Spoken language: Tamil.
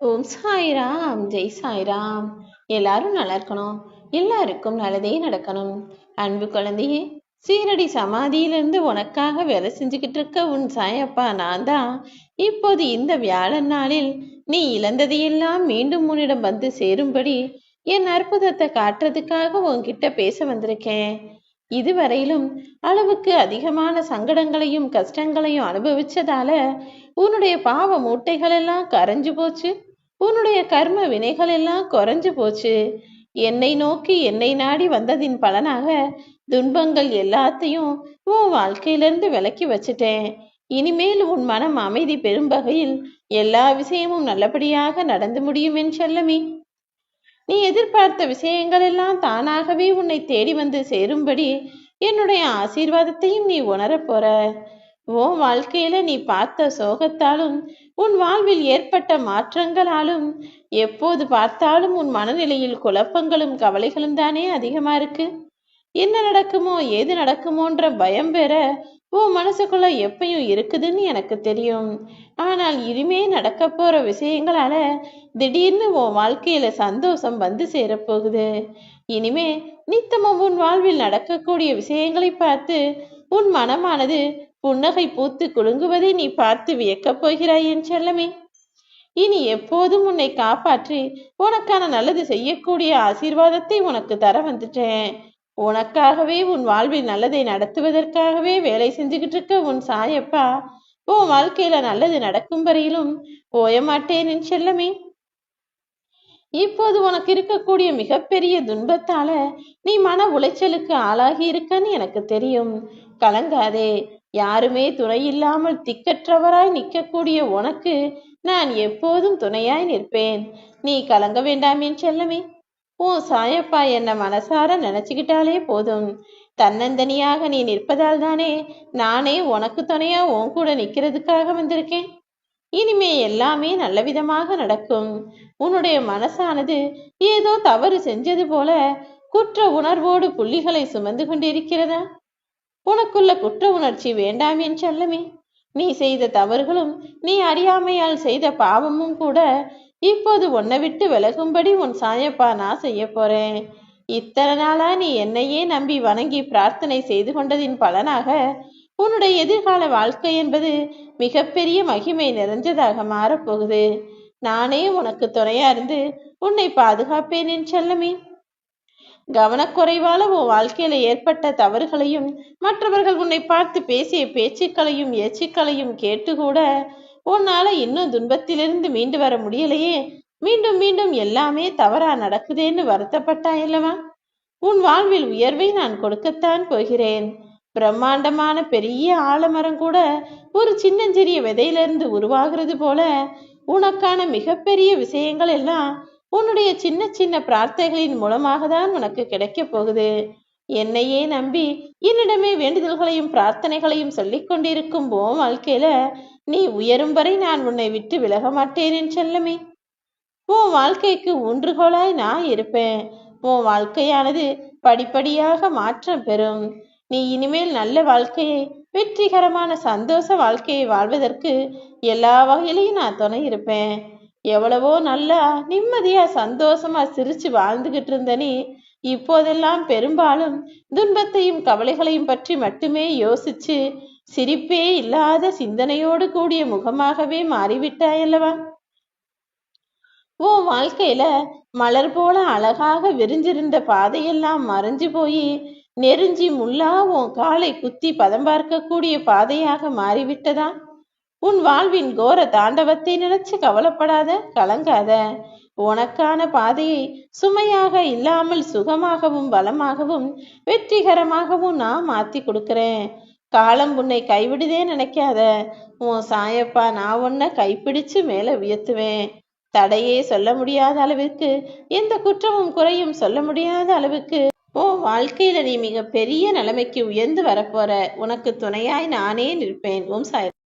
ஓம் சாய்ராம், ஜெய் சாய்ராம். எல்லாரும் நல்லா இருக்கணும், எல்லாருக்கும் நல்லதே நடக்கணும். அன்பு குழந்தையே, சீரடி சமாதியிலிருந்து உனக்காக வேலை செஞ்சுக்கிட்டு இருக்க உன் சாயப்பா நான் தான். இப்போது இந்த வியாழன் நாளில் நீ இழந்ததையெல்லாம் மீண்டும் உன்னிடம் வந்து சேரும்படி என் அற்புதத்தை காட்டுறதுக்காக உன்கிட்ட பேச வந்திருக்கேன். இதுவரையிலும் அளவுக்கு அதிகமான சங்கடங்களையும் கஷ்டங்களையும் அனுபவிச்சதால உன்னுடைய பாவ மூட்டைகள் எல்லாம் கரைஞ்சு போச்சு. உன்னுடைய கர்ம வினைகள் எல்லாம் குறைஞ்சு போச்சு. என்னை நோக்கி என்னை நாடி வந்ததின் பலனாக துன்பங்கள் எல்லாத்தையும் உன் வாழ்க்கையிலிருந்து விலக்கி வச்சுட்டேன். இனிமேல் உன் மனம் அமைதி பெறும் வகையில் எல்லா விஷயமும் நல்லபடியாக நடந்து முடியும் என் செல்லமே. நீ எதிர்பார்த்த விஷயங்கள் எல்லாம் தானாகவே உன்னை தேடி வந்து சேரும்படி என்னுடைய ஆசீர்வாதத்தையும் நீ உணரப் போற. உன் வாழ்க்கையில நீ பார்த்த சோகத்தாலும் உன் வாழ்வில் ஏற்பட்ட மாற்றங்களாலும் எப்போது பார்த்தாலும் உன் மனநிலையில் குழப்பங்களும் கவலைகளும் தானே அதிகமா இருக்கு. என்ன நடக்குமோ ஏது நடக்குமோன்ற பயம் வேற உன் மனசுக்குள்ள எப்பயும் இருக்குதுன்னு எனக்கு தெரியும். ஆனால் இனிமே நடக்க போற விஷயங்களால திடீர்னு உன் வாழ்க்கையில சந்தோஷம் வந்து சேரப்போகுது. இனிமே நித்தமும் உன் வாழ்வில் நடக்கக்கூடிய விஷயங்களை பார்த்து உன் மனமானது புன்னகை பூத்து குலுங்குவதை நீ பார்த்து வியக்கப் போகிறாய் என் செல்லமே. இனி எப்போதும் உன்னை காப்பாற்றி உனக்கான நல்லது செய்யக்கூடிய ஆசீர்வாதத்தை உனக்கு தர வந்துட்டேன். உனக்காகவே உன் வாழ்வில் நல்லதை நடத்துவதற்காகவே வேலை செஞ்சுக்கிட்டு இருக்க உன் சாயப்பா உன் வாழ்க்கையில நல்லது நடக்கும் வரையிலும் ஓயமாட்டேன் என் செல்லமே. இப்போது உனக்கு இருக்கக்கூடிய மிகப்பெரிய துன்பத்தால நீ மன உளைச்சலுக்கு ஆளாகி இருக்கன்னு எனக்கு தெரியும். கலங்காதே. யாருமே துணை இல்லாமல் திக்கற்றவராய் நிற்கக்கூடிய உனக்கு நான் எப்போதும் துணையாய் நிற்பேன். நீ கலங்க வேண்டாம் என் செல்லமே. ஓ சாயப்பா என்ன மனசார நினைச்சுக்கிட்டாலே போதும். தன்னந்தனியாக நீ நிற்பதால் தானே நானே உனக்கு துணையா உன் கூட நிக்கிறதுக்காக வந்திருக்கேன். இனிமே எல்லாமே நல்ல விதமாக நடக்கும். உன்னுடைய மனசானது ஏதோ தவறு செஞ்சது போல குற்ற உணர்வோடு புள்ளிகளை சுமந்து கொண்டிருக்கிறதா? உனக்குள்ள குற்ற உணர்ச்சி வேண்டாம் என் செல்லமே. நீ செய்த தவறுகளும் நீ அறியாமையால் செய்த பாவமும் கூட இப்போது உன்னை விட்டு விலகும்படி உன் சாயப்பா நான் செய்ய போறேன். இத்தனை நாளா நீ என்னையே நம்பி வணங்கி பிரார்த்தனை செய்து கொண்டதின் பலனாக உன்னுடைய எதிர்கால வாழ்க்கை என்பது மிகப்பெரிய மகிமை நிறைஞ்சதாக மாறப்போகுது. நானே உனக்கு துணையா இருந்து உன்னை பாதுகாப்பேன் என் செல்லமே. கவனக்குறைவால உன் வாழ்க்கையில ஏற்பட்ட தவறுகளையும் மற்றவர்கள் உன்னை பார்த்து பேசிய பேச்சுக்களையும் ஏச்சுக்களையும் கேட்டு கூட உன்னால இன்னும் துன்பத்திலிருந்து மீண்டு வர முடியலையே. மீண்டும் மீண்டும் எல்லாமே தவறா நடக்குதேன்னு வருத்தப்பட்டாயல்லவா? உன் வாழ்வில் உயர்வை நான் கொடுக்கத்தான் போகிறேன். பிரம்மாண்டமான பெரிய ஆலமரம் கூட ஒரு சின்னஞ்சிறிய விதையிலிருந்து உருவாகிறது போல உனக்கான மிகப்பெரிய விஷயங்கள் எல்லாம் உன்னுடைய சின்ன சின்ன பிரார்த்தைகளின் மூலமாக தான் உனக்கு கிடைக்க போகுது. என்னையே நம்பி என்னிடமே வேண்டுதல்களையும் பிரார்த்தனைகளையும் சொல்லிக் கொண்டிருக்கும் உன் வாழ்க்கையில நீ உயரும் வரை நான் உன்னை விட்டு விலக மாட்டேன் என் செல்லமே. உன் வாழ்க்கைக்கு ஊன்றுகோலாய் நான் இருப்பேன். உன் வாழ்க்கையானது படிப்படியாக மாற்றம் பெறும். நீ இனிமேல் நல்ல வாழ்க்கையை, வெற்றிகரமான சந்தோஷ வாழ்க்கையை வாழ்வதற்கு எல்லா வகையிலையும் நான் துணை இருப்பேன். எவ்வளவோ நல்லா நிம்மதியா சந்தோஷமா சிரிச்சு வாழ்ந்துகிட்டு இருந்த நீ இப்போதெல்லாம் பெரும்பாலும் துன்பத்தையும் கவலைகளையும் பற்றி மட்டுமே யோசிச்சு சிரிப்பே இல்லாத சிந்தனையோடு கூடிய முகமாகவே மாறிவிட்டாயல்லவா? உன் வாழ்க்கையில மலர் போல அழகாக விரிஞ்சிருந்த பாதையெல்லாம் மறைஞ்சு போய் நெருஞ்சி முள்ளா உன் காலை குத்தி பதம் பார்க்கக்கூடிய பாதையாக மாறிவிட்டதா? உன் வாழ்வின் கோர தாண்டவத்தை நினைச்சு கவலைப்படாத, கலங்காத. உனக்கான பாதையை சுமையாக இல்லாமல் சுகமாகவும் பலமாகவும் வெற்றிகரமாகவும் நான் மாத்தி கொடுக்கிறேன். காலம் உன்னை கைவிடுதே நினைக்காத. உன் சாயப்பா நான் உன்னை கைப்பிடிச்சு மேல உயர்த்துவேன். தடையே சொல்ல முடியாத அளவிற்கு, எந்த குற்றமும் குறையும் சொல்ல முடியாத அளவுக்கு உன் வாழ்க்கையில நீ மிக பெரிய நிலைமைக்கு உயர்ந்து வரப்போற. உனக்கு துணையாய் நானே நிற்பேன். ஓம் சாய்.